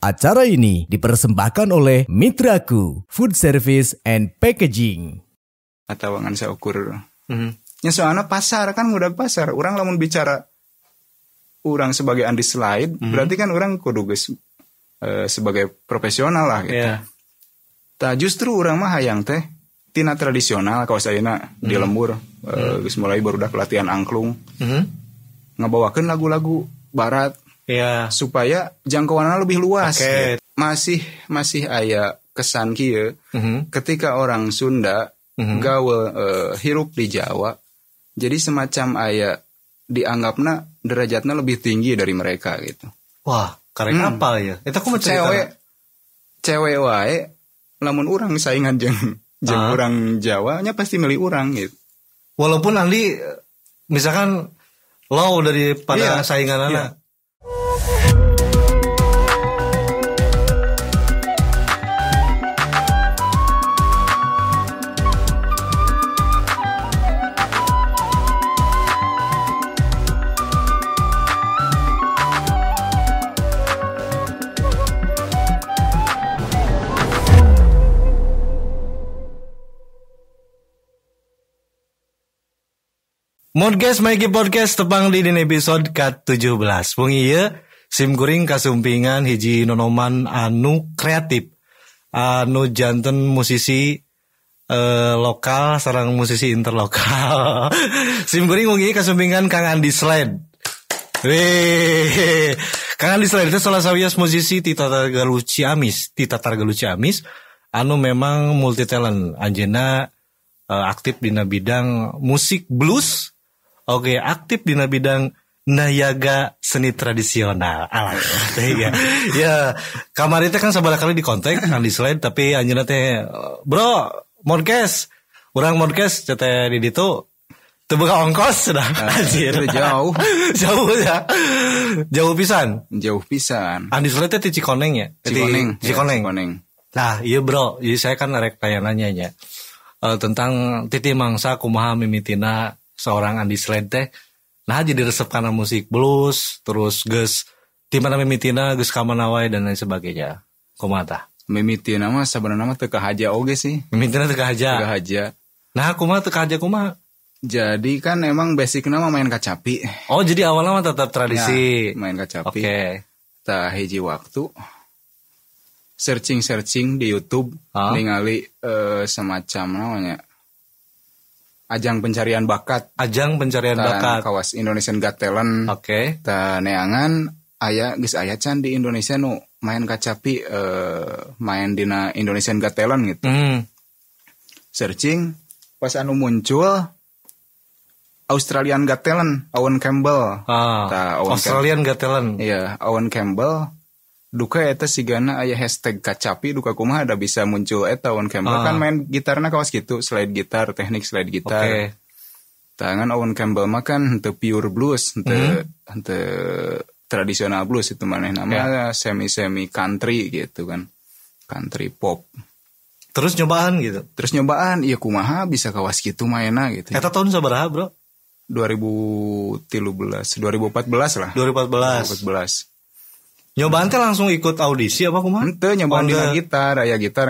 Acara ini dipersembahkan oleh Mitraku, Food Service and Packaging. Atau ngan saya ukur. Ya soalnya pasar kan udah pasar. Orang lamun bicara orang sebagai Andi Slide, berarti kan orang kudu geus sebagai profesional lah gitu. Yeah. Tah justru orang mah hayang teh tina tradisional kaos ayeuna di lembur. Geus mulai barudak latihan angklung. Ngabawakeun lagu-lagu barat. Yeah. Supaya jangkauannya lebih luas. Okay. Masih aya kesan kieu ketika orang Sunda gawe hirup di Jawa, jadi semacam aya dianggapna derajatnya lebih tinggi dari mereka gitu. Wah, karek apa ya? Eta kumaha cerita? Cewek wae lamun urang saingan jeung urang Jawa nya pasti milih urang gitu. Walaupun Andi misalkan low daripada sainganana. Iya. Modcast Maiki Podcast tepang di episode ke-17. Wong ieu sim kuring kasumpingan hiji nonoman anu kreatif. Anu janten musisi lokal sareng musisi interlokal. Sim kuring wong ieu kasumpingan Kang Andi Slide. Weh. Kang Andi Slide itu salah sawias musisi ti Tatargaluh Ciamis anu memang multi talent. Anjeunna aktif dina bidang musik blues. Oke, aktif di bidang nayaga seni tradisional. Ya, kamari teh kan sabaraha kali di kontak Andi Slide tapi anjeunna teh bro, modcast. Urang modcast teh di ditu teu boga ongkos dah. Anjir. Jauh ya. Jauh pisan. Andi Slide teh di Cikoneng ya? Cikoneng. Nah, iya bro, iya saya kan rek nanya nya. Tentang titi mangsa kumaha mimitina seorang Andi Slide teh nah jadi resep kana musik blues terus geus di mana mimitina geus ka mana wae dan lain sebagainya. Kumaha tah? Mimitina mah sabenerna mah teu kahaja oge sih. Mimitina teu kahaja. Nah, kumaha teu kahaja kumaha? Jadi kan emang basicna mah main kacapi. Oh, jadi awalnya mah tetap tradisi. Ya, main kacapi. Oke. Tah hiji waktu searching di YouTube ningali semacam namanya ajang pencarian bakat. Kawas Indonesian Got Talent. Oke. Ta neangan geus aya can di Indonesia nu main kacapi main dina Indonesian Got Talent gitu. Searching pas anu muncul Australian Got Talent, Owen Campbell. Australian Got Talent. Iya, Owen Campbell. Duka eta sigana aya hashtag kacapi duka kumaha ada bisa muncul eta Owen Campbell kan main gitarna kawas gitu, slide gitar, teknik slide gitar. Okay. Tangan Owen Campbell mah kan henteu pure blues, henteu tradisional blues itu manehna mah semi country gitu kan. Country pop. Terus nyobaan, iya kumaha bisa kawas gitu mainna gitu. Eta tahun sabaraha, Bro? 2014 lah. 2014. Nyobaan teh langsung ikut audisi apa kumaha? Henteu nyobaan dina gitar, aya gitar.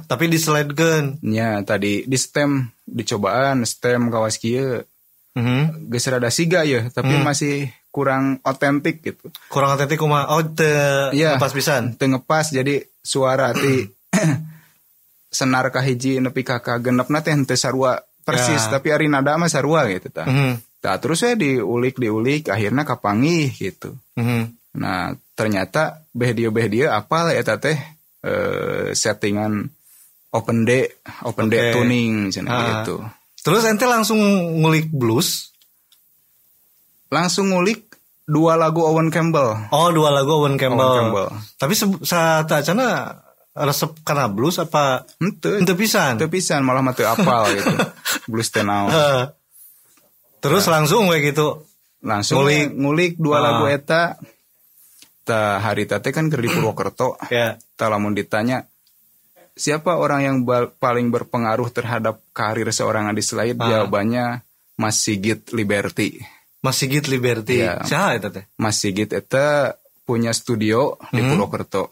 Tapi diseledekeun. Nya, tadi di stem dicobaan, stem kawas kieu. Geus rada siga ya, tapi masih kurang otentik gitu. Kurang otentik kumaha? Oh, teu ngepas pisan. Teu ngepas jadi suara ti senar kahiji nepi ka genepna teh henteu sarua persis, tapi ari nada mah sarua gitu tah. Tah terus we diulik akhirnya kapanggih gitu. Nah, ternyata behdio apal eta teh settingan open D tuning cenah gitu. Terus ente langsung ngulik blues? Langsung ngulik 2 lagu Owen Campbell. Oh, 2 lagu Owen Campbell. Tapi satacana resep kana blues apa? Henteu pisan. Teu pisan, malah mah teu apal gitu. Blues teh naon. Terus langsung we gitu. Langsung ngulik 2 lagu eta. Tah hari teh kan keur di Purwokerto. Tah lamun ditanya siapa orang yang paling berpengaruh terhadap karir seorang Andi Slide, jawabannya Mas Sigit Liberty. Mas Sigit Liberty. Ya. Saha eta teh? Mas Sigit eta punya studio di Purwokerto,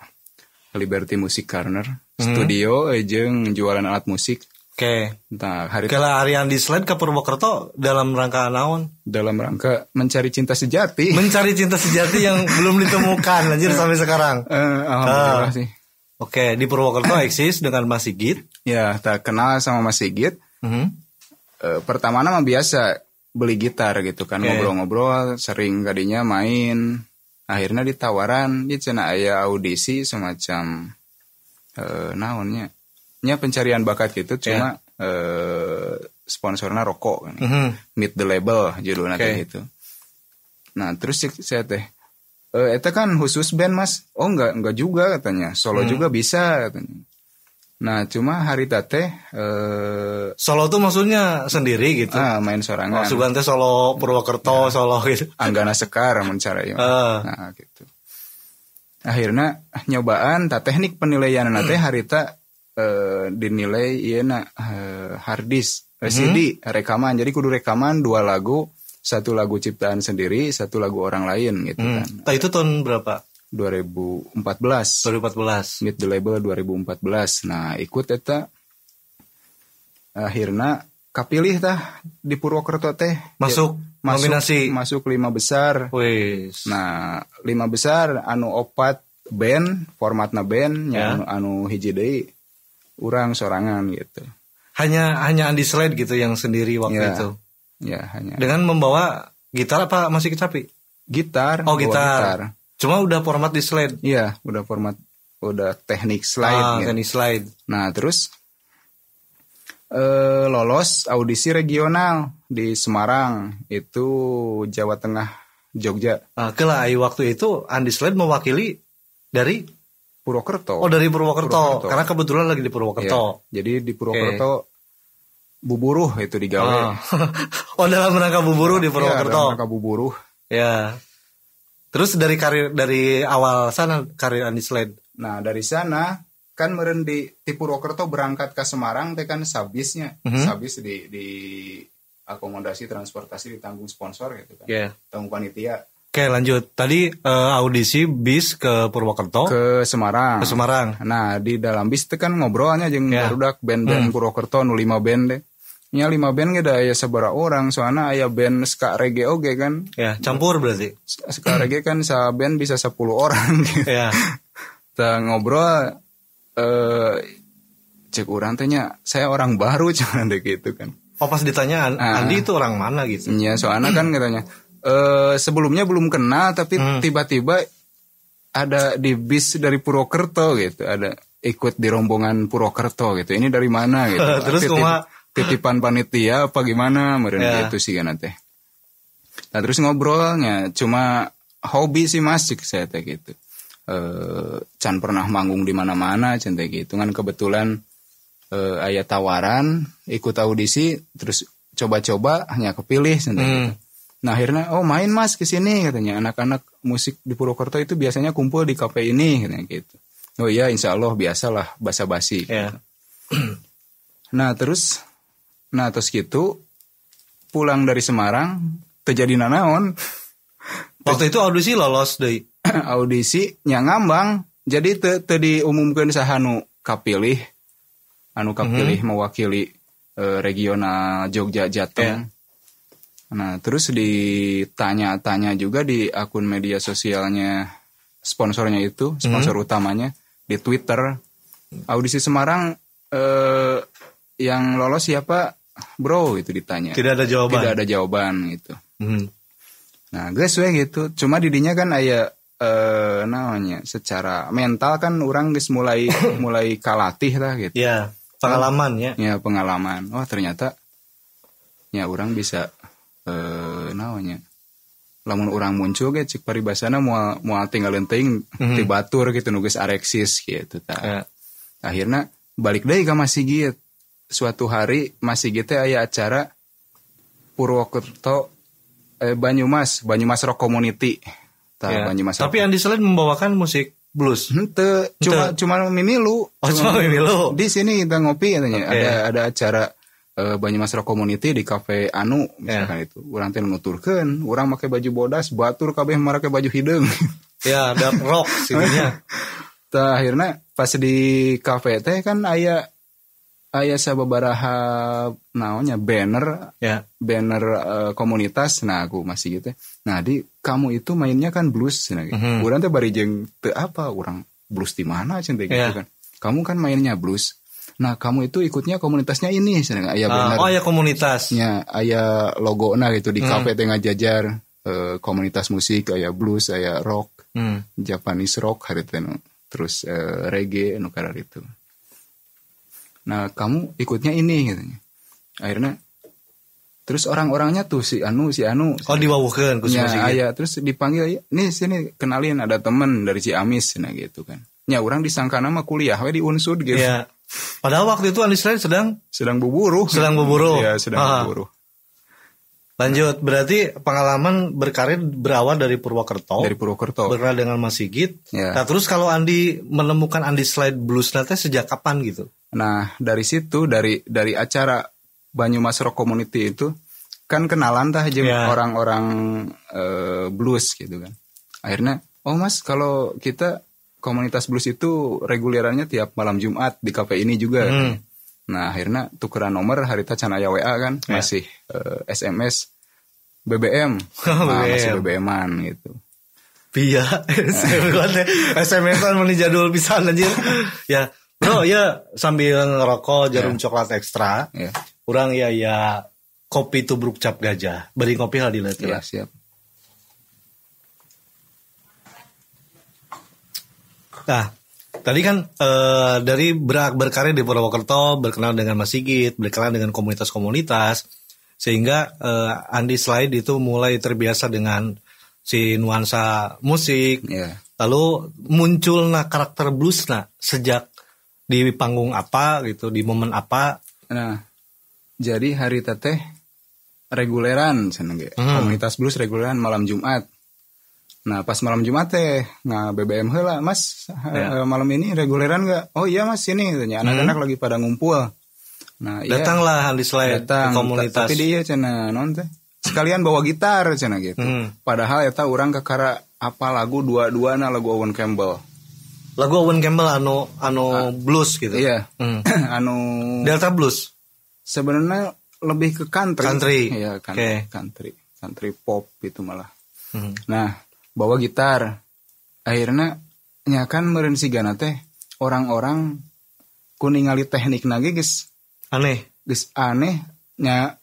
Liberty Music Corner, studio jeung jualan alat musik. Oke. Nah, Kala Ari Andi Slide ke Purwokerto dalam rangka naon? Dalam rangka mencari cinta sejati. Mencari cinta sejati yang belum ditemukan anjir sampai sekarang. Alhamdulillah sih. Oke, di Purwokerto eksis dengan Mas Sigit. Ya, tak kenal sama Mas Sigit. Pertama nama biasa beli gitar gitu kan, ngobrol-ngobrol, sering kadinya main. Akhirnya ditawaran, dia cenah aya audisi semacam naonnya. Nya pencarian bakat gitu, cuma sponsornya rokok kan. Meet the Label judulnya kayak gitu. Nah, terus saya teh eta kan khusus band Mas. Oh enggak juga katanya. Solo juga bisa katanya. Nah, cuma hari teh solo tuh maksudnya sendiri gitu. Main sorangan. Maksudnya teh solo Purwokerto, solo gitu. Anggana Sekar mencara ya. Nah, gitu. Akhirnya nyobaan teknik penilaian teh harita dinilai ieu hard disk, CD, rekaman. Jadi kudu rekaman 2 lagu, 1 lagu ciptaan sendiri, 1 lagu orang lain gitu kan. Itu tahun berapa? 2014. 2014. Meet the Label 2014. Nah, ikut eta akhirnya kapilih tah di Purwokerto teh. Masuk nominasi. Masuk 5 besar. Wis. Nah, 5 besar anu opat band, formatna band yang anu hiji deui. Urang sorangan gitu. Hanya Andi Slide gitu yang sendiri waktu itu. Ya, hanya. Dengan membawa gitar apa masih kecapi? Gitar. Oh, gitar. Cuma udah format di slide. Iya, udah teknik slide. Teknik slide. Nah, terus lolos audisi regional di Semarang, itu Jawa Tengah, Jogja. Kela waktu itu Andi Slide mewakili dari Purwokerto. Oh, dari Purwokerto. Karena kebetulan lagi di Purwokerto. Ya, jadi di Purwokerto buburuh itu digawe. Oh, dalam rangka buburuh di Purwokerto. Dalam rangka buburuh. Ya. Terus dari awal sana karir Andi Slide. Nah, dari sana kan meureun di Purwokerto berangkat ke Semarang teh kan sabisnya. Sabis di akomodasi transportasi ditanggung sponsor gitu kan. Tanggung panitia. Oke, lanjut. Tadi audisi bis ke Purwokerto. Ke Semarang. Nah, di dalam bis itu kan ngobrolnya jeung barudak band-band Purwokerto nu 5 band deh. Nya 5 band ge da aya sabaraha orang, soalna aya band ska reggae oge kan. Ya, campur berarti. Ska reggae kan sa band bisa 10 orang gitu. Ya. Kita ngobrol cek urang teh nya saya orang baru cuman deh gitu kan. Oh, pas ditanya Andi itu orang mana gitu. Iya, soalnya kan katanya sebelumnya belum kenal tapi tiba-tiba ada di bis dari Purwokerto gitu, ada ikut di rombongan Purwokerto gitu. Ini dari mana gitu. Terus titipan panitia apa gimana meureun gitu sih kan teh. Nah, terus ngobrolnya cuma hobi sih Mas cik saya teh gitu. Can pernah manggung di mana-mana can teh gitu kan, kebetulan aya tawaran ikut audisi terus coba-coba hanya kepilih can teh gitu. Nah, akhirnya main Mas ke sini katanya, anak-anak musik di Purwokerto itu biasanya kumpul di kafe ini katanya gitu. Oh iya, insya Allah biasalah basa-basi. Nah terus gitu pulang dari Semarang terjadi nanaon. Waktu itu audisi lolos deh. Audisi nya ngambang, jadi teu diumumkeun saha anu kapilih mewakili regional Jogja Jateng. Nah, terus ditanya-tanya juga di akun media sosialnya sponsornya itu, sponsor utamanya di Twitter. Audisi Semarang yang lolos siapa, bro? Itu ditanya. Tidak ada jawaban gitu. Nah, guys gitu. Cuma didinya kan aya namanya secara mental kan orang guys mulai kalatih lah gitu. Ya, pengalaman ya. Ya, pengalaman. Oh, ternyata ya orang bisa namanya lamun orang muncul ge cik paribasana moal tinggalin teuing ti batur gitu nu geus areksis gitu tah. Akhirna balik deui ka Mas Sigit. Suatu hari Mas Sigit teh aya acara Purwokerto Banyumas Rock Community. Banyumas. Tapi Andi Slide membawakan musik blues. Cuma mimilu. Cuma mimilu. Di sini kita ngopi katanya. Ada acara Banyumas Rock Community di kafe misalkan itu. Urang teh nuturkeun, urang make baju bodas, batur kabeh make baju hideung. Ya, dark rock sininya. Tah akhirnya pas di kafe teh kan aya sababaraha naonnya banner komunitas. Nah aku masih gitu. Nah di kamu itu mainnya kan blues nah, gitu. Urang teh bari jeung teu apa urang blues di mana cenah gitu kan. Kamu kan mainnya blues. Nah kamu itu ikutnya komunitasnya ini cenah aya banner. Oh ya komunitasnya. Aya logona gitu di kafe teh ngajajar komunitas musik aya bluus, aya rock, Japanese rock harita nu. Terus reggae nu karar itu. Nah kamu ikutnya ini katanya. Akhirnya terus orang-orangnya tuh si anu oh diwawuhkeun ku aya terus dipanggil nih sini kenalin ada temen dari Ciamis nah gitu kan. Nya urang disangka nama kuliah we di Unsud gitu. Iya. Padahal waktu itu Andi Slide sedang berburu. Iya, sedang berburu. Lanjut, berarti pengalaman berkarir berawal dari Purwokerto. Berkenal dengan Mas Sigit. Ya. Nah, terus kalau Andi menemukan Andi Slide Blues nanti sejak kapan gitu? Nah, dari situ dari acara Banyumas Rock Community itu kan kenalan tah jeung orang-orang blues gitu kan. Akhirnya, oh Mas, kalau kita komunitas blues itu regulerannya tiap malam Jumat di kafe ini juga kan. Nah akhirnya tukeran nomor harita can aya WA kan masih SMS BBM masih BBM-an gitu. Iya SMS-an meni jadul pisan anjir. Ya bro ya sambil ngerokok jarum coklat ekstra. Urang ya kopi tubruk cap gajah. Beri kopi lah dilet ya. Siap. Nah tadi kan dari berkarir di Purwokerto, berkenal dengan Mas Sigit, berkenal dengan komunitas-komunitas, sehingga Andi Slide itu mulai terbiasa dengan si nuansa musik. Lalu muncul karakter blues sejak di panggung apa gitu, di momen apa? Nah, jadi hari teteh reguleran komunitas blues reguleran malam Jumat. Nah pas malam Jumat teh BBM heula Mas malam ini reguleran gak? Oh iya Mas ini katanya anak-anak lagi pada ngumpul. Nah datanglah Andi Slide ke komunitas. Tapi dia cenah non teh sekalian bawa gitar cenah gitu. Padahal eta urang kakara apa lagu dua-duana lagu Owen Campbell. Lagu Owen Campbell anu blues gitu. Iya. Anu Delta blues. Sebenarnya lebih ke country. Iya country pop itu malah. Nah bawa gitar akhirnya nyakan meureun sigana teh orang-orang ku ningali teknikna ge geus aneh nya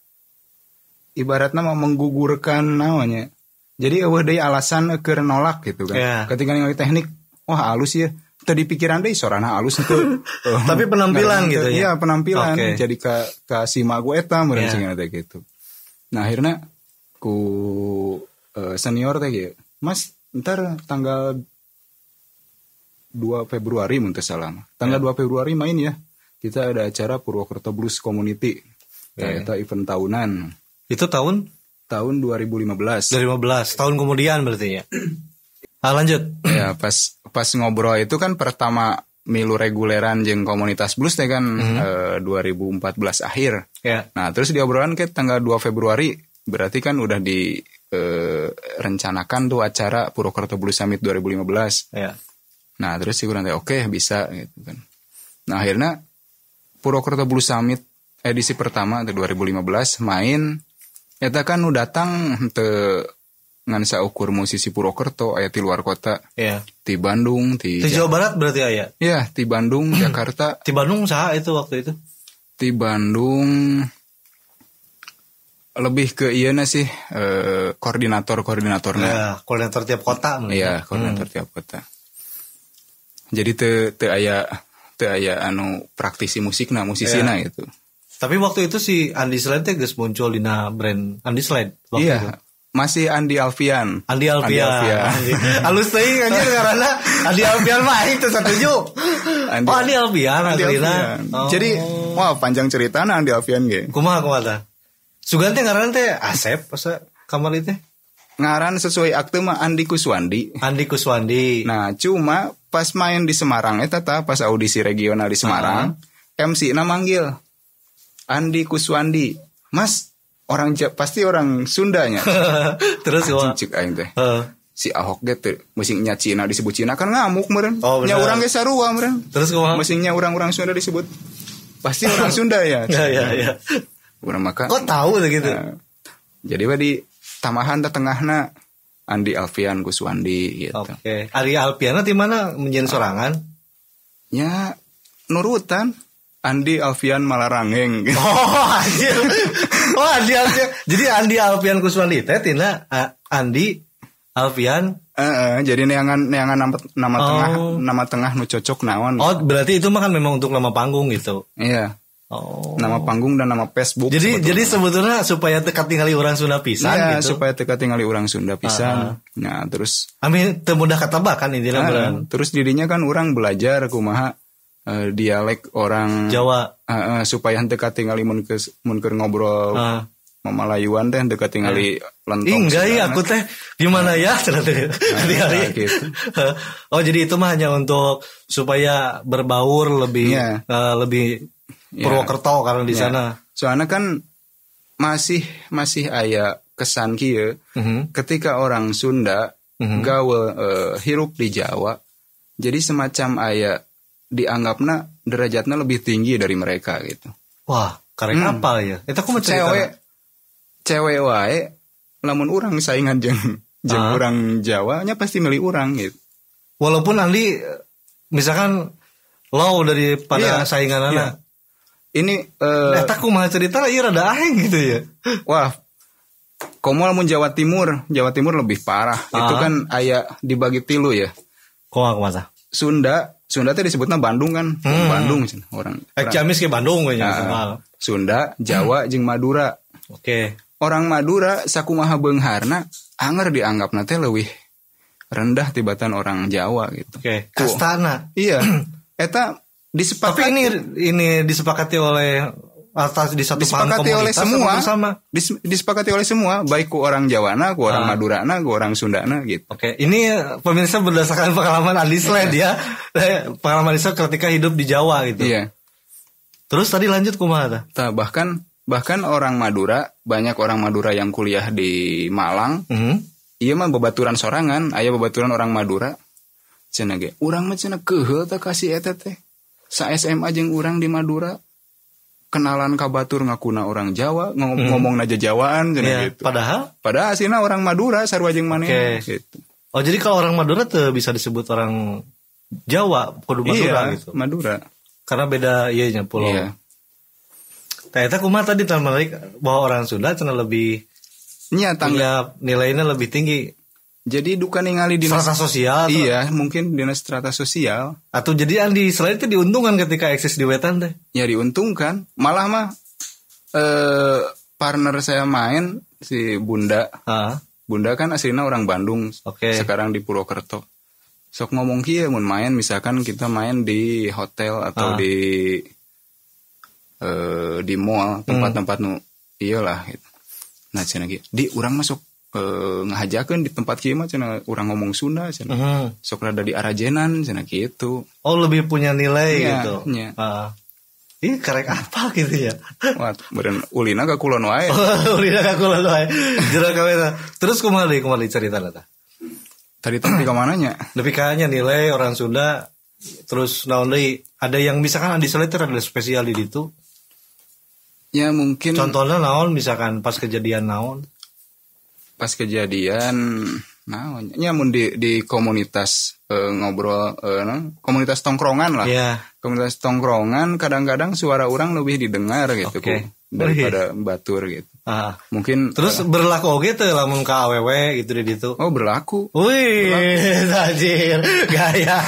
ibaratna mau menggugurkan namanya. Jadi eueuh deui alasan keur nolak gitu kan. Ketika ningali teknik wah halus ya tadi pikiran deui sorana halus itu. Tapi penampilan gitu ya. Iya penampilan jadi ka sima gue eta meureun sigana teh gitu. Nah akhirnya ku senior teh gitu. Mas, ntar tanggal 2 Februari mun teu salah. Tanggal 2 Februari main ya. Kita ada acara Purwokerto Blues Community. Eta event tahunan. Itu tahun 2015. 2015, tahun kemudian berarti ya. Lanjut. Ya, pas ngobrol itu kan pertama milu reguleran jeung komunitas blues teh kan 2014 akhir. Nah, terus di obrolan ke tanggal 2 Februari berarti kan udah di rencanakan tuh acara Purwokerto Blues Summit 2015. Nah terus sih kurang oke bisa gitu kan. Nah akhirnya Purwokerto Blues Summit edisi pertama 2015 main. Eta kan udah datang ngan saukur musisi Purwokerto aya ti luar kota. Ti Bandung, ti Jawa Barat berarti aya. Iya, ti Bandung, Jakarta. Ti Bandung saha itu waktu itu? Ti Bandung lebih ke sih koordinatornya. Koordinator tiap kota. Iya, koordinator tiap kota. Jadi teu aya anu praktisi musikna, musisina gitu. Tapi waktu itu si Andi Slide teh geus muncul dina brand Andi Slide waktu itu. Masih Andi Alfian. Halus teuing anjir ngaranna Andi Alfian mah itu setuju. Andi Alfian. Jadi wah panjang ceritana Andi Alfian ge. Kumaha tah? Sugan teh ngaran teh Asep asa kamari teh. Ngaran sesuai akte mah Andi Kuswandi. Nah, cuma pas main di Semarang eta pas audisi regional di Semarang, MC-na manggil Andi Kuswandi. Mas, pasti orang Sundanya. Terus cik aing teh. si Ahok ge mesinnya Cina disebut Cina kan ngamuk meureun. Nya urang ge sarua meureun. Terus kumaha? Mesinnya orang-orang Sunda disebut pasti orang Sunda ya. Ya. Urang maka. Kok tahu gitu? Jadi di tamahan tengahna Andi Alfian Kuswandi gitu. Oke. Ari Alfian di mana menjadi sorangan? Ya nurutan Andi Alfian Malarangeng. Oh, anjir. Andi Alfian. Jadi Andi Alfian Kuswandi teh tina Andi Alfian. Jadi neangan nama tengah nu cocok naon. Oh, berarti itu mah kan memang untuk nama panggung gitu. Iya. Oh. Nama panggung dan nama Facebook. Jadi sebetulnya supaya teka tingali orang Sunda pisan gitu. Supaya teka tingali orang Sunda pisan. Nah, terus amin teu mudah katabakan intinya terus dirinya kan orang belajar kumaha dialek orang Jawa. Supaya henteu katingali mun keur ngobrol Malayuan teh henteu katingali lentong. Enggak ya aku teh gimana ya gitu. Oh jadi itu mah hanya untuk supaya berbaur lebih lebih Purwokerto karena di sana. Soalnya kan masih aya kesan kieu ketika orang Sunda gawe hirup di Jawa. Jadi semacam aya dianggapna derajatnya lebih tinggi dari mereka gitu. Wah, karek apa ya? Eta aku cewek wae lamun urang saingan jeung urang Jawa nya pasti milih urang gitu. Walaupun Andi misalkan low daripada sainganana. Iya. Ini eta kumaha cerita ieu rada aheng gitu ya. Wah. Komo lamun Jawa Timur lebih parah. Itu kan aya dibagi tilu ya. Kumaha? Sunda teh disebutna Bandung kan. Bandung orang. Ciamis ke Bandung kayaknya. Sunda, Jawa jeung Madura. Oke. Orang Madura sakumaha beungharna anger dianggapna teh leuwih rendah tibatan orang Jawa gitu. Oke. Kastana. Iya. Eta disepakati. Tapi ini disepakati oleh atas di satu paham komunitas semua. Disepakati oleh semua, baik ku orang Jawana, ku orang Madurana, ku orang Sundana gitu. Oke, ini pemirsa berdasarkan pengalaman Andisland ya. Pengalaman Andisland ketika hidup di Jawa gitu. Iya. Terus tadi lanjut kumaha? Bahkan orang Madura, banyak orang Madura yang kuliah di Malang. Iya mah babaturan sorangan, aya babaturan orang Madura. Cenah ge, urang mah cenah keheul teh kasih eta teh. Sa SMA jeung urang di Madura. Kenalan ka batur ngakuna orang Jawa, ngomong aja Jawaan gitu. Padahal aslinya orang Madura sarua jeung maneh gitu. Oh, jadi kalau orang Madura tuh bisa disebut orang Jawa, kudu Madura gitu. Madura. Karena beda nya pulau. Iya. Ternyata kumaha tadi menarik bahwa orang Sunda cenah lebih punya nilainya lebih tinggi. Jadi duka ningali dinas strata sosial. Iya, mungkin dinas strata sosial. Atau jadi Andi selain itu diuntungkan ketika eksis di Wetan teh. Ya diuntungkan. Malah mah partner saya main si Bunda. Bunda kan aslinya orang Bandung. Sekarang di Purwokerto. Sok ngomong kieu mun main misalkan kita main di hotel atau di mall, tempat-tempat nu iyalah gitu. Nah cenah ge, di urang masuk ngahajakeun di tempat kieu mah cenah urang ngomong Sunda cenah. Sok rada di arajenan cenah gitu. Oh, lebih punya nilai gitu. Iya. Ih, karek apa gitu ya. Wah, beureun ulina ka kulon wae. Ulina ka kulon wae. Jero kamera. Terus kumaha ceritana tah? Tadi tapi ka mananya? Lebih kayaknya nilai orang Sunda. Terus naon deui? Ada yang misalkan Andi Seleter ada spesial di ditu. Ya mungkin. Contohnya naon misalkan pas kejadian naon? Pas kejadian naon? Ya mun di komunitas ngobrol komunitas tongkrongan lah. Yeah. Komunitas tongkrongan kadang-kadang suara orang lebih didengar gitu daripada batur gitu. Mungkin terus berlaku oge teh lamun ka awewe gitu di ditu. Oh, berlaku. Wih, anjir. Gaya.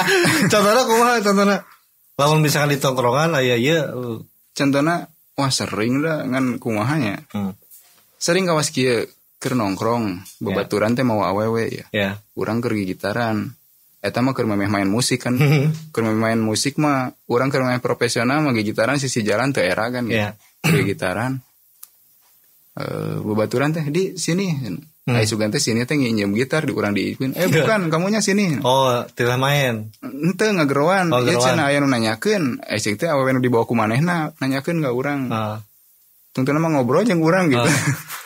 Contohnya lamun misalkan di tongkrongan aya ieu contohna wah sering dah ngan kumahanya. Sering kawas kieu keur nongkrong babaturan teh mau awewe ya. Urang keur gitaran. Eta mah keur main musik kan. Keur main musik mah urang keur main profesional mah gitaran sisi jalan teu era kan gitu. Keur gitaran. Babaturan teh di sini. Ai sugan teh sini teh nginjem gitar di urang diikuin. Bukan, kamunya sini. Oh, teu main. Henteu ngagerowan. Ieu cenah aya nu nanyakeun. Sing teh awewe nu dibawa ku manehna nanyakeun ka urang. Tungtuna mah ngobrol jeung urang gitu.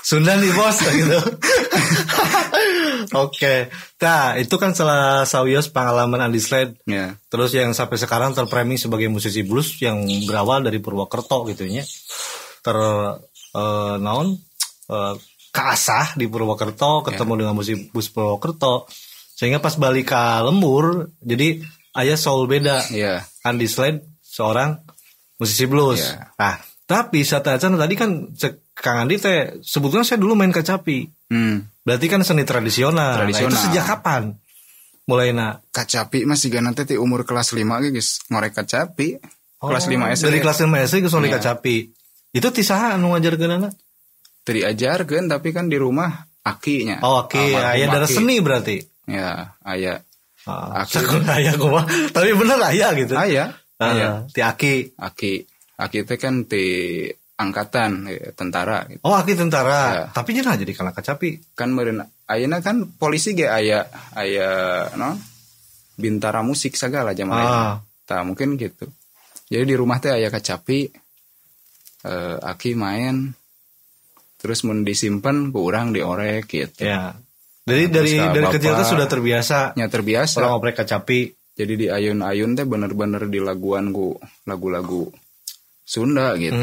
Sunda nih bos gitu. Oke. Nah, itu kan salah sawios pengalaman Andi Slade. Ya. Terus yang sampai sekarang terframing sebagai musisi blues yang berawal dari Purwokerto gitu nya. Keasah di Purwokerto, ketemu dengan musik blues Purwokerto. Sehingga pas balik ke Lembur, jadi aya soul beda. Iya. Andi Slade seorang musisi blues. Iya. Nah, tapi saat tadi kan Kang Andi teh sebetulnya saya dulu main kacapi. Berarti kan seni tradisional. Nah, itu sejak kapan? Mulai kacapi masih gak nanti di umur kelas 5 guys ngorek kacapi. Kelas 5 SD. Dari kelas 5 SD ke soli kacapi. Itu tisaha anu ngajarkeunana? Teu diajarkeun tapi kan di rumah akinya. Oh, aki. Aya darah seni berarti. Ya, aya. Sekolah aya kumaha. Tapi bener aya gitu. Aya. Ti aki. Aki teh kan ti angkatan tentara gitu. Oh, aki tentara. Tapi nya jadi kana kacapi. Kan meureun ayeuna kan polisi ge aya non bintara musik sagala zaman tah mungkin gitu. Jadi di rumah teh aya kacapi aki main terus mun disimpen ku urang diorek gitu. Ya. Dari kecil tuh sudah terbiasa. Ya terbiasa. Orang ngoprek kacapi. Jadi di ayun-ayun teh bener-bener di laguan ku lagu-lagu Sunda gitu.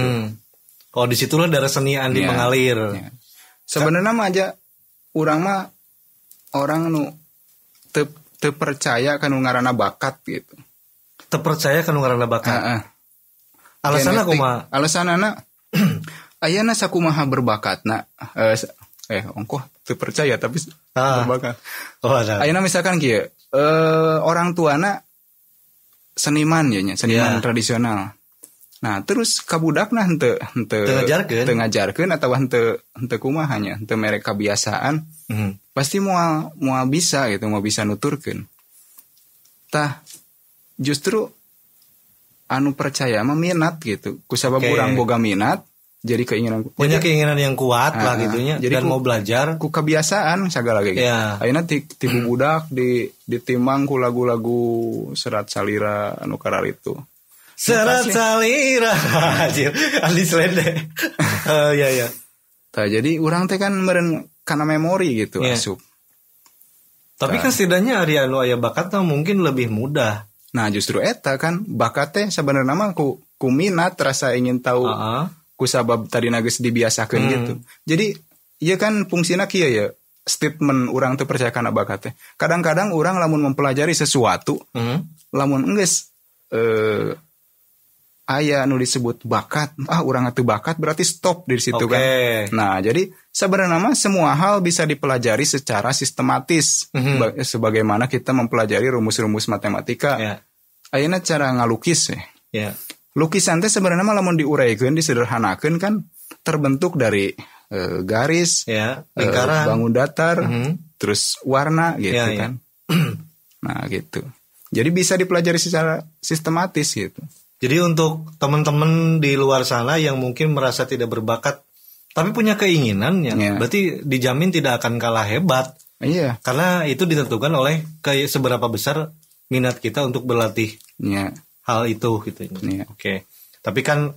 Oh, disitulah darah seni Andi mengalir. Ya. Sebenarnya mah aja orang nu teu percaya kan ngaranna bakat gitu. Teu percaya kan ngaranna bakat. Alasanna kumaha? Alasanna ayeuna sakumaha berbakatna ongkoh teu percaya tapi berbakat. Oh, ada. Ayeuna misalkan kieu orang tuana seniman seniman tradisional. Nah, terus kabudakna henteu ngajarkeun atawa henteu kumaha nya, henteu mere kebiasaan. Pasti moal bisa gitu, mau bisa nuturkeun. Tah justru anu percaya mah minat gitu. Kusabab urang boga minat, jadi punya keinginan yang kuat lah gitunya dan mau belajar ku kebiasaan sagala gitu. Ayeuna ti budak ditimang ku lagu-lagu serat salira anu kararitu. Serat salira anjir Andi Slade. Ya. Tah jadi urang teh kan meureun kana memori gitu asup. Tapi kan setidaknya ari anu aya bakat mungkin lebih mudah. Nah, justru eta kan bakat teh sebenarnya mah ku minat rasa ingin tahu. Kusabab tadi geus dibiasakeun gitu. Jadi ieu kan fungsina kieu ya statement urang teu percaya kana bakat teh. Kadang-kadang urang lamun mempelajari sesuatu, lamun enggeus aya anu disebut bakat, urang teu bakat berarti stop di situ kan. Nah, jadi sebenarnya mah semua hal bisa dipelajari secara sistematis. Sebagaimana kita mempelajari rumus-rumus matematika. Ayeuna cara ngalukis lukisan teh sebenarnya mah lamun diuraykeun, disederhanakeun kan terbentuk dari garis, lingkaran, bangun datar, terus warna gitu kan. Nah, gitu. Jadi bisa dipelajari secara sistematis gitu. Jadi untuk teman-teman di luar sana yang mungkin merasa tidak berbakat tapi punya keinginan berarti dijamin tidak akan kalah hebat. Iya. Karena itu ditentukan oleh seberapa besar minat kita untuk berlatih. Hal itu gitu. Oke. Tapi kan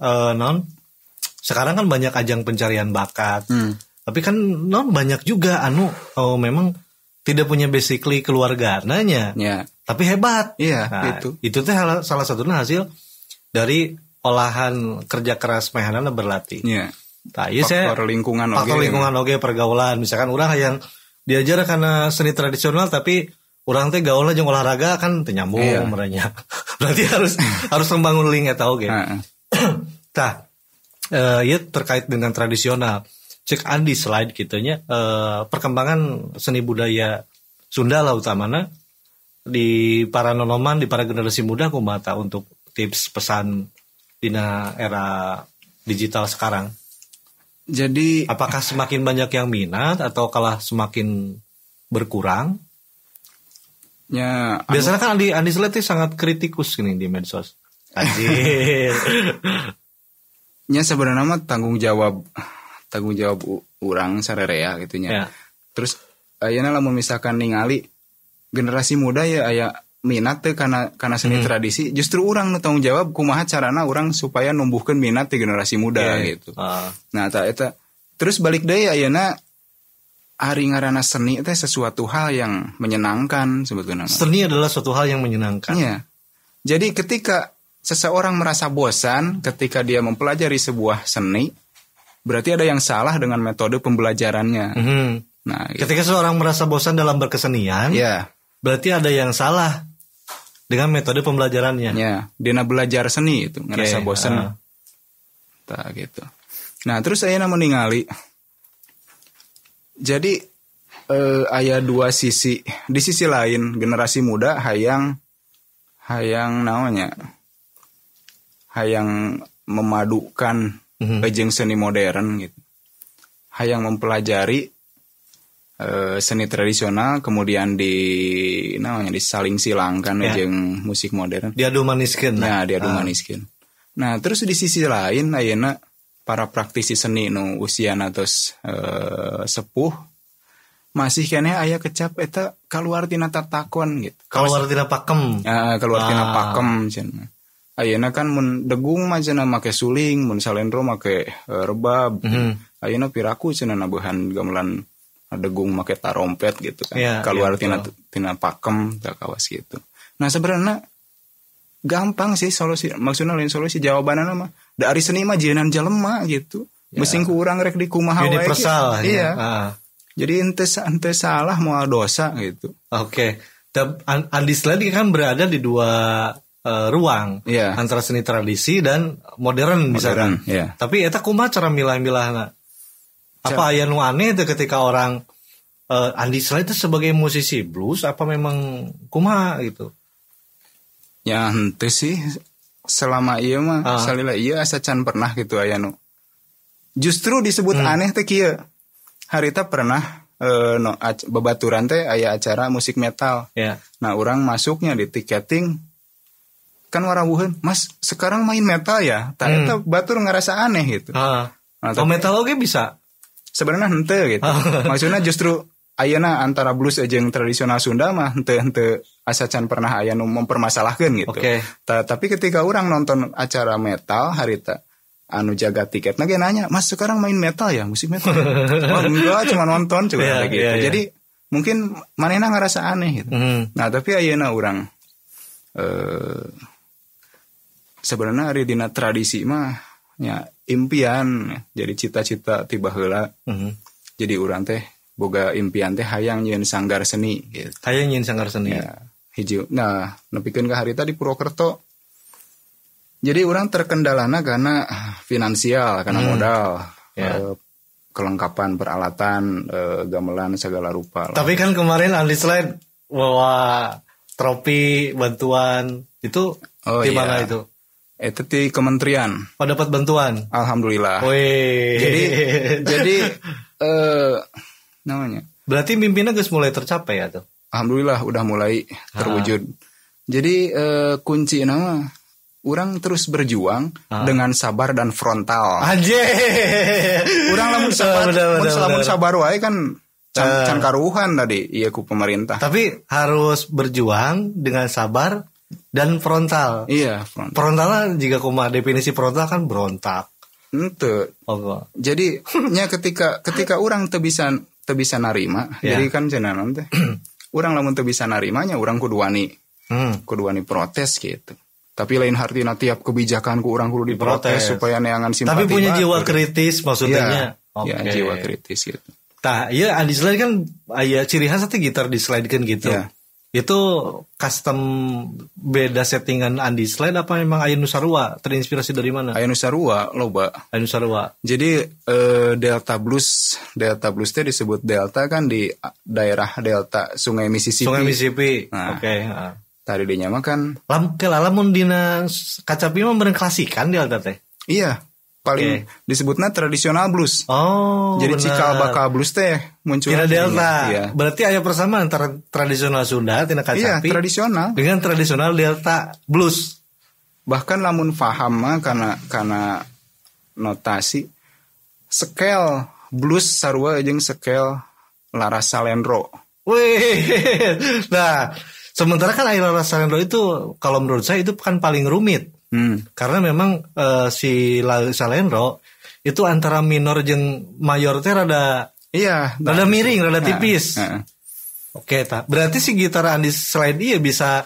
sekarang kan banyak ajang pencarian bakat. Tapi kan banyak juga memang tidak punya basically keluarganya. Tapi hebat. Itu teh salah satunya hasil dari olahan kerja keras mehanana berlatih. Faktor lingkungan oge pergaulan. Misalkan urang yang diajar karena seni tradisional tapi urang teh gaulna jeung olahraga kan teu nyambung merenya. Berarti harus membangun link eta oge. Tah, ieu terkait dengan tradisional. Cek Andi Slade kitunya perkembangan seni budaya Sunda lah utamana di para nonoman, di para generasi muda kumaha untuk tips pesan dina era digital sekarang. Jadi apakah semakin banyak yang minat atau kalah semakin berkurang? Biasanya kan Andi Slade sangat kritikus gini di medsos. Anjir. Sebenarnya mah tanggung jawab urang sarerea gitu nya. Terus ayeuna lamun misalkan ningali generasi muda aya minat teh kana seni tradisi, justru urang nu tanggung jawab kumaha carana urang supaya numbuhkeun minat di generasi muda gitu. Nah, eta terus balik deui ayeuna ari ngaranna seni teh sesuatu hal yang menyenangkan sebetulnya. Seni adalah suatu hal yang menyenangkan. Iya. Jadi ketika seseorang merasa bosan ketika dia mempelajari sebuah seni, berarti ada yang salah dengan metode pembelajarannya. Nah, gitu. Ketika seorang merasa bosan dalam berkesenian, Ya, berarti ada yang salah dengan metode pembelajarannya. ya, dina belajar seni itu ngerasa bosan. Tah gitu. Nah, terus saya ningali. Jadi aya dua sisi. Di sisi lain generasi muda hayang namanya hayang memadukan jeung seni modern gitu. Hayang mempelajari seni tradisional kemudian disaling silangkan jeung musik modern. Diadu maniskeun. Nah, diadu maniskeun. Nah, terus di sisi lain ayeuna para praktisi seni nu usiana tos sepuh masih keneh aya kecap eta kaluar tina tatakon gitu. Kaluar tina pakem. Keluar tina pakem cenah. Ayeuna kan mun degung mah cenah make suling, mun salendro make rebab. Ayeuna piraku cenah nabehan gamelan degung make tarompet gitu kan. Keluar tina pakem tah kawas gitu. Nah, sebenarnya gampang sih solusi, maksudnya lain solusi jawabannya mah dari seni mah jeunan jelema gitu. Mesin ku urang rek di kumaha wae. Universal. Iya. Jadi ente salah moal dosa gitu. Oke. Andi Slade kan berada di dua ruang antara seni tradisi dan modern misalkan. Tapi eta kumaha cara milah-milahna? Apa aya nu aneh itu ketika orang Andi Slade itu sebagai musisi blues apa memang kumaha gitu? Ya henteu sih selama ieu mah salila ieu asa can pernah gitu aya nu. Justru disebut aneh teh kieu. Harita pernah babaturan teh aya acara musik metal. Nah, orang masuknya di tiketing kan warawuheun, "Mas, sekarang main metal ya?" Tah eta batur ngerasa aneh gitu. Nah, metal oge bisa. Sebenarnya henteu gitu. Maksudnya justru ayeuna antara blues jeung tradisional Sunda mah henteu asa can pernah aya nu mempermasalahkeun gitu. Tapi ketika orang nonton acara metal harita anu jaga tiket ge nanya, "Mas, sekarang main metal ya, musik metal?" "Oh, enggak, cuma nonton gitu." Jadi mungkin manehna ngerasa aneh gitu. Nah, tapi ayeuna urang sebenarnya ari dina tradisi mah ya impian jadi cita-cita tiba heula. Jadi urang teh boga impian teh hayang nyieun sanggar seni gitu. Hayang nyieun sanggar seni. Ya, hiji. Nah, nepikeun ka harita di Purwokerto. Jadi orang terkendalana karena finansial, karena modal, kelengkapan peralatan, gamelan segala rupa. Tapi kan kemarin Andi Slade bawa trofi bantuan itu di mana itu? Itu di kementerian. Oh, dapat bantuan. Alhamdulillah. Wih. Jadi namanya. Berarti mimpinya geus mulai tercapai ya tuh. Alhamdulillah udah mulai terwujud. Jadi kunci nama orang terus berjuang dengan sabar dan frontal. Urang lamun sabar wae kan can karuhan tadi ieu ku pemerintah. Tapi harus berjuang dengan sabar dan frontal. Iya, frontal. Frontalnya jika kumaha definisi frontal kan berontak. Henteu. Jadi nya ketika urang teu bisa narima, jadi kan cenah naon teh. Urang lamun teu bisa narimanya urang kudu wani protes gitu. Tapi lain artinya tiap kebijakan ku orang kudu diprotes supaya neangan simpati. Tapi punya jiwa kritis maksudnya. Iya, jiwa kritis gitu. Tah, iya Andi Slade kan aya ciri khas teh gitar dislidekeun gitu. Itu custom beda settingan Andi Slade apa memang aya nu sarua? Terinspirasi dari mana? Aya nu sarua loba. Aya nu sarua. Jadi Delta Blues teh disebut Delta kan di daerah Delta Sungai Mississippi. Sungai Mississippi. Nah, Oke. Tadi dinya mah kan lamun dina kacapi mah meureun klasikan Delta teh. Iya, paling disebutna tradisional blues. Oh, jadi cikal bakal blues teh muncul di Delta. Iya. Berarti aya persamaan antara tradisional Sunda tina kacapi. Iya, tradisional dengan tradisional Delta blues. Bahkan lamun paham mah karena notasi scale blues sarua jeung scale Laras Salendro. Wih. Nah, sementara kan Laras Salendro itu kalau menurut saya itu kan paling rumit. Karena memang si Salendro itu antara minor jeung mayor teh rada Iya, rada miring, rada tipis. Oke, berarti si gitar Andi Slide dia bisa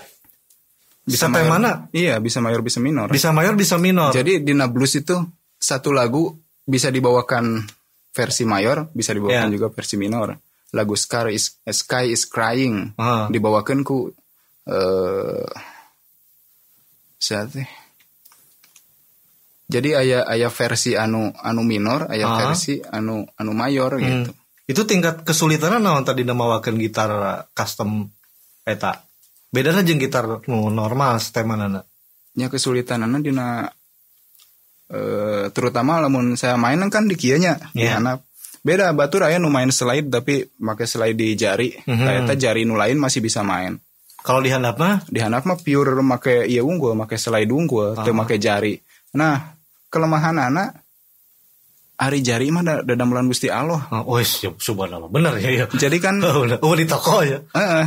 mayor, mana? Iya, bisa mayor bisa minor. Bisa mayor bisa minor. Jadi di blues itu satu lagu bisa dibawakan versi mayor, bisa dibawakan juga versi minor. Lagu Sky is Crying dibawakan ku siapa? Jadi aya versi anu minor, aya versi anu mayor gitu. Itu tingkat kesulitan naon tadi namawakeun gitar custom eta. Bedana jeung gitar normal stemanana. Nya kesulitanana dina terutama lamun saya main kan di kieu nya. Karena beda batur aya nu main slide tapi make slide di jari. Eta jari nu lain masih bisa main. Kalau di handap mah? Di handap mah pure make ieu unggul, make slide unggul, teu make jari. Nah, kelemahanana ari jari mah dadamelan Gusti Allah. Oh, subhanallah. Bener ya. Jadi kan di toko ya.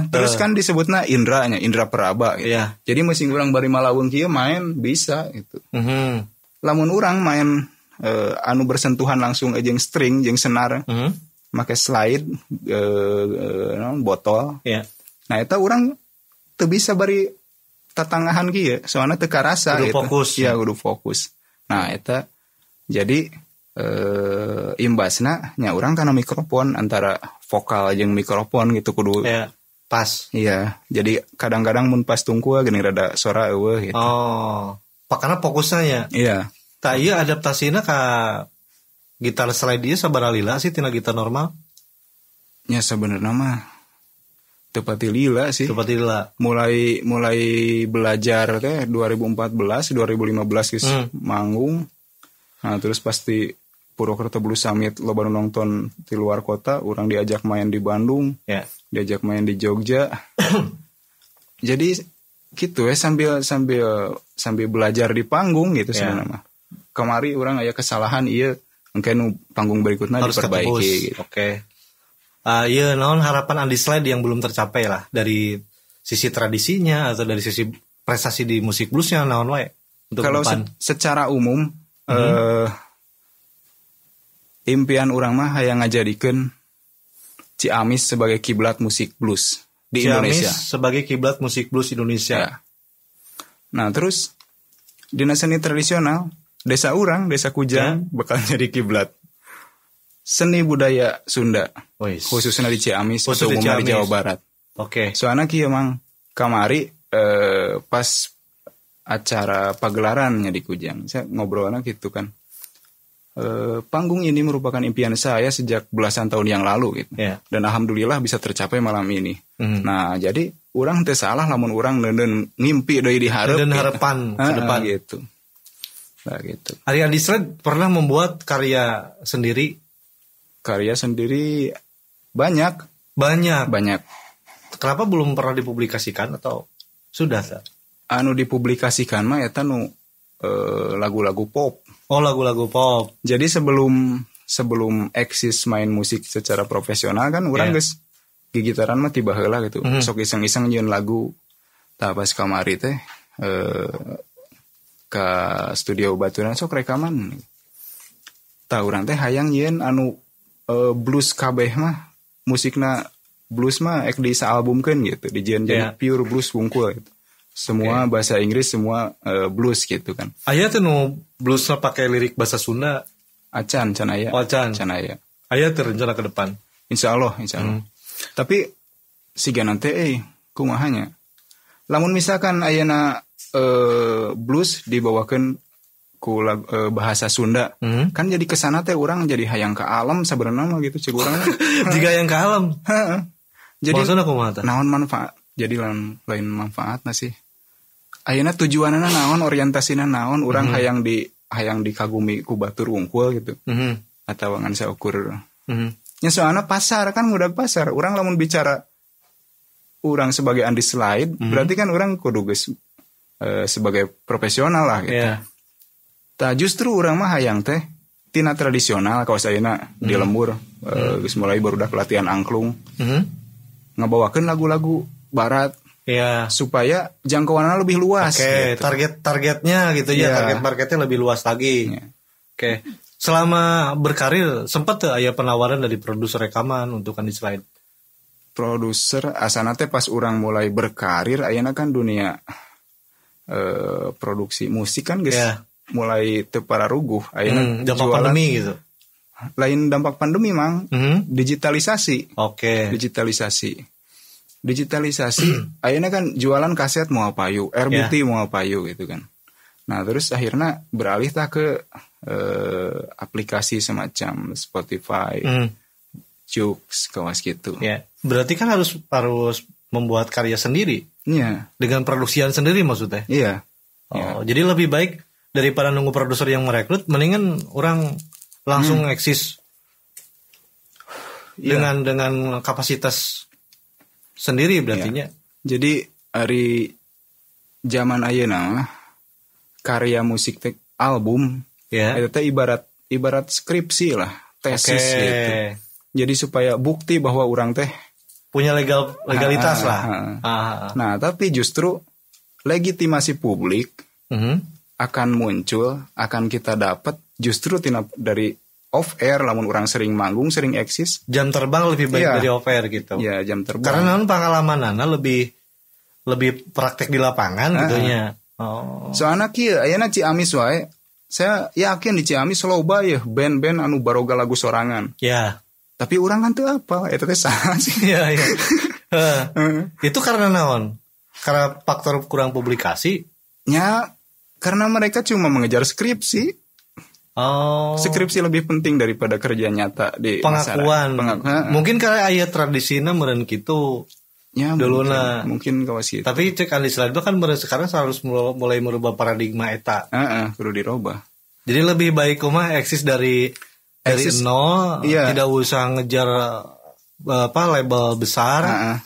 Terus kan disebutna Indra peraba gitu. Yeah. Jadi mesin urang bari malaweung kieu main bisa gitu. Lamun urang main anu bersentuhan langsung jeung string jeung senar. Make slide botol. Yeah. Nah eta urang teu bisa bari tatangahan kieu soalna teu karasa gitu. Fokus. Ya kudu fokus. Nah eta jadi imbasna nya urang kana mikrofon antara vokal jeung mikrofon gitu kudu pas. Iya, jadi kadang-kadang mun pas tungkul geuning rada suara eueuh gitu. Oh, pakana fokusna nya. Iya. Tah ieu adaptasina ka gitar slide ieu sabaraha lila sih tina gitar normal? Nya sabenerna mah teu pati lila sih. Teu pati lila. Mulai belajar teh 2014, 2015 geus manggung. Nah, terus pasti Purwokerto Blues Summit lo baru nonton di luar kota, orang diajak main di Bandung, diajak main di Jogja. Jadi gitu sambil belajar di panggung gitu sebenarnya. Kemari orang aya kesalahan ieu engke nu panggung berikutnya harus diperbaiki gitu. Oke. Iya, naon harapan Andi Slide yang belum tercapai lah dari sisi tradisinya atau dari sisi prestasi di musik bluesnya naon wae untuk kalau secara umum impian urang mah hayang ngajadikeun Ciamis sebagai kiblat musik blues di Indonesia. Ciamis sebagai kiblat musik blues Indonesia. Ya. Nah, terus dina seni tradisional, desa urang, desa Kujang bakal jadi kiblat seni budaya Sunda. Khususnya di Ciamis, atau umumnya di Jawa Barat. Oke. Soalnya kieu mang kamari pas acara pagelarannya di Kujang. Saya ngobrolnya gitu kan. Panggung ini merupakan impian saya sejak belasan tahun yang lalu gitu. Dan alhamdulillah bisa tercapai malam ini. Nah, jadi urang teu salah lamun urang neuneun ngimpi deui dihareup. Dan harapan ke depan gitu. Nah, gitu. Ari Andi Slide pernah membuat karya sendiri? Karya sendiri banyak. Kenapa belum pernah dipublikasikan atau sudah? Anu dipublikasikan mah eta nu lagu-lagu pop. Oh, lagu-lagu pop. Jadi sebelum eksis main musik secara profesional kan urang geus gigitaran mah tiba heula gitu. Sok iseng-iseng nyieun lagu. Tah pas kamari teh ka studio baturan sok rekaman. Tah urang teh hayang nyieun anu blues kabeh mah musikna blues mah ek di saalbumkeun gitu. Dijieun jadi pure blues wungkul gitu. Semua bahasa Inggris, semua blues gitu kan. Aya teh nu bluesna pakai lirik bahasa Sunda. Can aya. Oh, can aya. Aya teh rencana ke depan. Insyaallah. Tapi siga nanti kumahanya. Lamun misalkan ayeuna blues dibawakeun ku bahasa Sunda, kan jadi kesana teh urang jadi hayang ke alam sabenerna mah gitu ceuk urang. Jiga hayang ke alam. Jadi maksudna kumaha teh? Naon manfaat? Jadi lain manfaatna sih. Ayeuna tujuanna naon, orientasina naon, urang hayang dikagumi ku batur wungkul gitu. Atawa ngan saukur. Nya soalna pasar kan ngudag pasar. Urang lamun bicara urang sebagai Andi Slide, berarti kan urang kudu geus sebagai profesional lah gitu. Tah justru urang mah hayang teh tina tradisional kaos ayeuna di lembur geus mulai barudak latihan angklung. Ngabawakeun lagu-lagu barat. Supaya jangkauannya lebih luas. Gitu. Targetnya gitu ya, target marketnya lebih luas lagi. Oke. selama berkarir sempat tuh aya penawaran dari produser rekaman untuk Andi Slide. Produser asana teh pas orang mulai berkarir ayeuna kan dunia produksi musik kan guys. Yeah. Mulai teu pararuguh ayeuna dampak pandemi gitu. Lain dampak pandemi mang, digitalisasi. Oke. Digitalisasi ayeuna kan jualan kaset mau payu, RBT mau payu gitu kan. Nah, terus akhirnya beralih ke aplikasi semacam Spotify, Joox, kawas gitu. Ya, berarti kan harus membuat karya sendiri. Iya. Dengan produksian sendiri maksudnya. Iya. Oh, jadi lebih baik daripada nunggu produser yang merekrut, mendingan orang langsung eksis dengan kapasitas sendiri berartinya. Jadi hari zaman ayeuna karya musik album itu teh ibarat skripsi lah, tesis gitu. Jadi supaya bukti bahwa orang teh punya legalitas lah. Nah, tapi justru legitimasi publik akan muncul, akan kita dapat justru dari off air, lamun orang sering manggung, sering eksis. Jam terbang lebih baik dari off air gitu. Iya, jam terbang. Karena pengalamanana lebih praktek di lapangan gitunya. Oh. Soalnya kieu ayeuna Ciamis wae, saya yakin di Ciamis loba ya band-band anu baroga lagu sorangan. Ya. Tapi orang kan teu apa, eta teh saha sih. Iya. Itu karena naon? Karena faktor kurang publikasi? Ya, karena mereka cuma mengejar skripsi. Oh. Skripsi lebih penting daripada kerja nyata di pengakuan. Mungkin karena aya tradisina meureun kitu. Ya, duluna mungkin kawas gitu. Tapi cek Andi Slide kan sekarang harus mulai merubah paradigma eta. Kudu dirubah. Jadi lebih baik kumaha eksis dari nol, tidak usah ngejar label besar.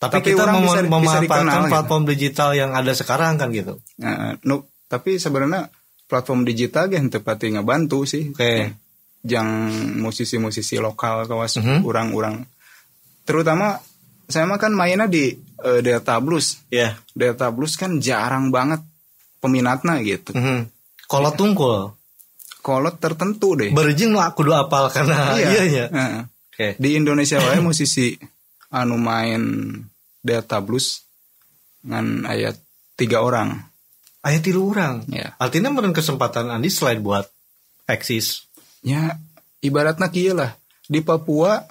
Tapi kita memanfaatkan platform digital yang ada sekarang kan gitu. Tapi sebenarnya platform digital yang tepatnya ngebantu sih. Yang musisi-musisi lokal kawas orang-orang. Terutama saya mah kan mainnya di Delta Blues. Yeah. Delta Blues kan jarang banget peminatnya gitu. Kolot tungkul. Kolot tertentu deh. Berjing lah kudu apal karena iya. Di Indonesia wae musisi anu main Delta Blues ngan ayat 3 orang. Ayat 3 orang. Ya. Artinya meren kesempatan Andi Slide buat eksis. Ya, ibaratnya kieu lah. Di Papua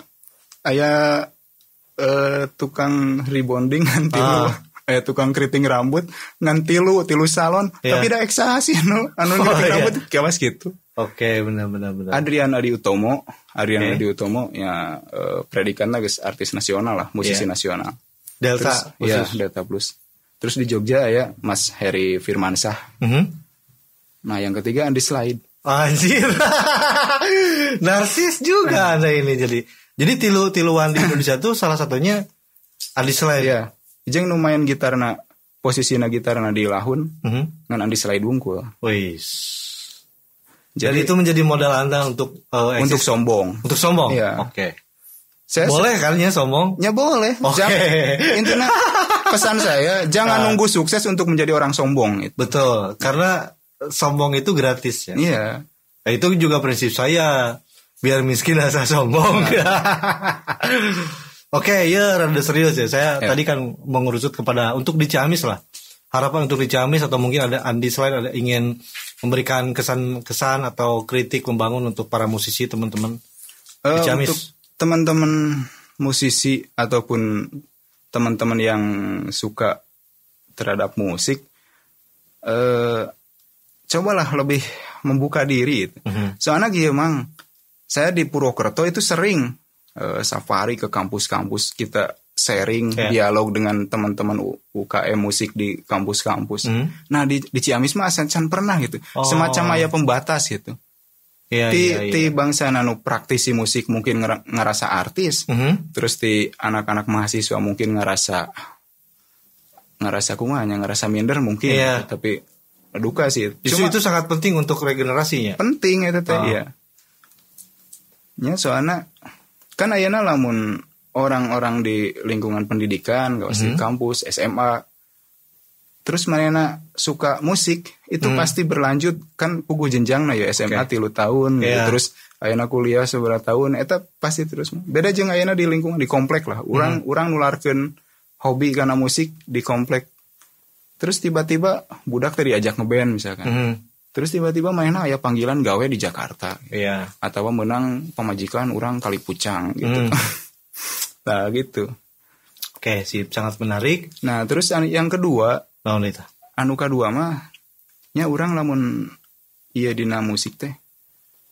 aya tukang rebonding ngan tilu, tukang keriting rambut ngan tilu salon, tapi da eksasi anu keriting rambut kawas gitu. Oke, benar. Adrian Adi Utomo ya predikanna geus artis nasional lah, musisi nasional. Delta. Terus, Delta Blues. Terus di Jogja ya Mas Heri Firmansyah. Nah, yang ketiga Andi Slide. Anjir. Narsis juga Anda ini Jadi tiluan di Indonesia tuh salah satunya Andi Slide. Iya. Jeung nu main gitarna, posisina gitarna di lahun, ngan Andi Slide wungkul. Wis. Jadi itu menjadi modal Anda untuk untuk sombong. Untuk sombong. Iya. Oke. Boleh kan ya sombong? Ya boleh. Oke. Intinya pesan saya jangan nunggu sukses untuk menjadi orang sombong gitu. Betul. Karena sombong itu gratis ya. Iya. Nah, itu juga prinsip saya. Biar miskin asa sombong. Oke, ya rada serius ya. Saya tadi kan mengerucut kepada untuk di Ciamis lah. Harapan untuk di Ciamis atau mungkin ada Andi Slide ada ingin memberikan kesan atau kritik membangun untuk para musisi teman-teman di Ciamis. Untuk teman-teman musisi ataupun teman-teman yang suka terhadap musik, cobalah lebih membuka diri. Soalnya gitu mang. Saya di Purwokerto itu sering safari ke kampus-kampus, kita sharing dialog dengan teman-teman UKM musik di kampus-kampus. Nah di Ciamis mah asan pernah gitu, semacam aya pembatas gitu. Ti bangsa nanu praktisi musik mungkin ngerasa artis, terus ti anak-anak mahasiswa mungkin ngerasa minder mungkin, tapi duka sih. Itu sangat penting untuk regenerasinya. Penting itu teh ya. Ya soalnya kan ayeuna lamun orang-orang di lingkungan pendidikan, di kampus, SMA terus manehna suka musik itu pasti berlanjut kan puguh jenjang ya SMA 3 tahun gitu. Terus ayeuna kuliah seberapa tahun eta pasti terus beda jeung ayeuna di lingkungan di komplek lah urang nularkeun hobi karena musik di komplek terus tiba-tiba budak tadi ajak ngeband misalkan terus tiba-tiba mainnya aya panggilan gawe di Jakarta atau menang pemajikan urang Kali Pucang gitu nah gitu. Oke, sip, sangat menarik. Nah terus yang kedua anu kedua mah nya urang lamun ieu dina musik teh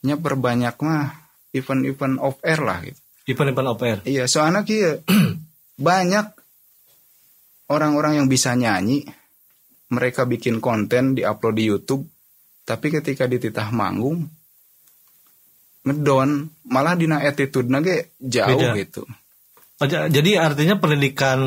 nya perbanyak mah event-event off air lah gitu. Event-event off air. Iya, soalnya kieu banyak orang-orang yang bisa nyanyi, mereka bikin konten di-upload di YouTube, tapi ketika dititah manggung ngedon, malah dina attitude-na ge jauh beda. Gitu. Jadi artinya pendidikan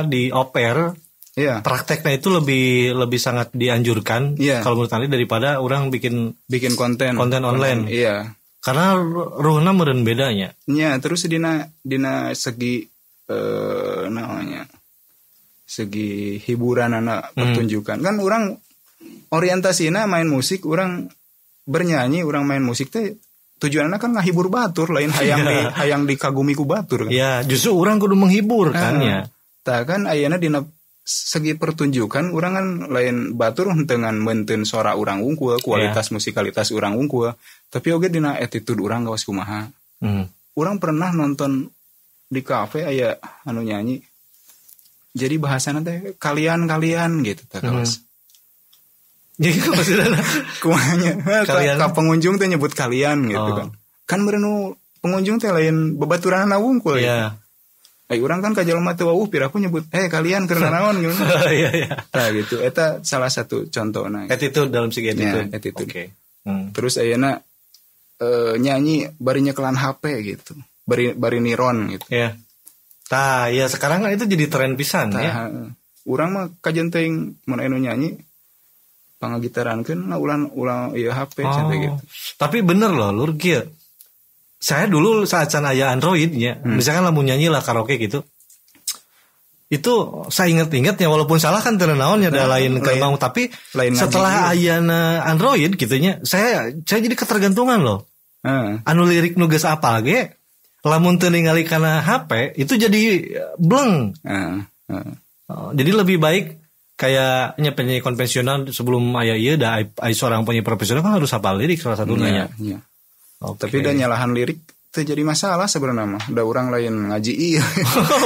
di off air prakteknya itu lebih sangat dianjurkan kalau menurut Anda daripada orang bikin konten online. Iya. Karena ruhna meureun bedanya. Iya, terus dina segi segi hiburan anak pertunjukan. Kan orang orientasina main musik, orang bernyanyi, orang main musik teh tujuannya kan ngahibur batur lain hayang dikagumi ku batur kan. Iya, justru orang kudu menghibur kan ya. Tah kan ayeuna dina segi pertunjukan orang kan lain batur dengan menten suara orang unggul kualitas musikalitas orang unggul tapi oge dina attitude orang gawas kumaha orang pernah nonton di kafe aya anu nyanyi jadi bahasana teh kalian gitu teh kawas jadi maksudna kumanya ka pengunjung teh nyebut kalian gitu kan meureun pengunjung teh lain babaturanna unggul ya. Orang kan kajelma teu wauh piraku nyebut kalian keur naon gitu. Iya. Nah gitu eta salah satu contohna. Attitude dalam segi attitude. Attitude. Okay. Terus ayeuna nyanyi bari nyekelan HP gitu. Bari niron gitu. Iya. Tah, ya sekarang kan itu jadi tren pisan ya. Urang mah kajen teuing mun anu nyanyi pangagitarankeun ulang ieu HP santai gitu. Tapi bener loh lur kieu. Saya dulu saat aya Android ya, misalkan lamun nyanyi lah karaoke gitu. Itu saya ingat ya walaupun salah kan teu naon ya ada lain kerbau tapi lain setelah ayana Android gitunya saya jadi ketergantungan loh. Anu lirik nu geus apal ge lamun teu ningali kana HP itu jadi bleng. Jadi lebih baik kayaknya penyanyi konvensional sebelum aya ieu da seorang penyanyi profesional kan harus hafal lirik salah satunya. Iya. Okay. Tapi udah nyalahan lirik terjadi masalah sebenarnya mah. Udah orang lain ngaji iya.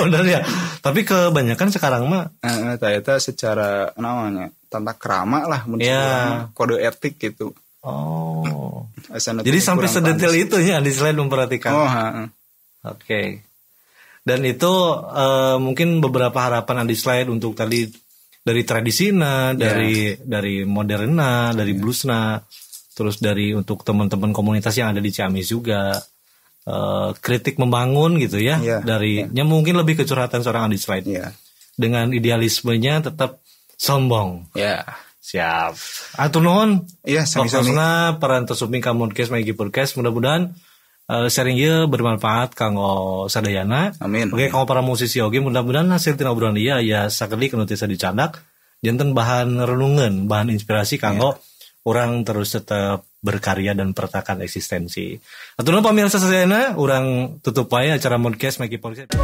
Benar ya. Tapi kebanyakan sekarang mah eta secara namanya tata krama lah kode etik gitu. Oh. Jadi sampai sedetail itu ya di slide memperhatikan. Oke. Dan itu mungkin beberapa harapan di slide untuk tadi dari tradisina, dari moderna, dari bluesna. Terus dari untuk teman-teman komunitas yang ada di Ciamis juga kritik membangun gitu ya darinya mungkin lebih kecurhatan seorang Andi Slide dengan idealismenya tetap sombong siap atur nuhun sami-sami parantos uping ka podcast Magi Podcast mudah-mudahan sharing ieu bermanfaat kanggo sadayana. Amin. Oke kanggo para musisi oge mudah-mudahan hasil tina obrolan ieu aya sakedik anu tiasa dicandak janten bahan renungan bahan inspirasi kanggo orang terus tetap berkarya dan pertahanan eksistensi. Aturan pemirsa sadayana, orang tutup aja acara podcast Magi Podcast.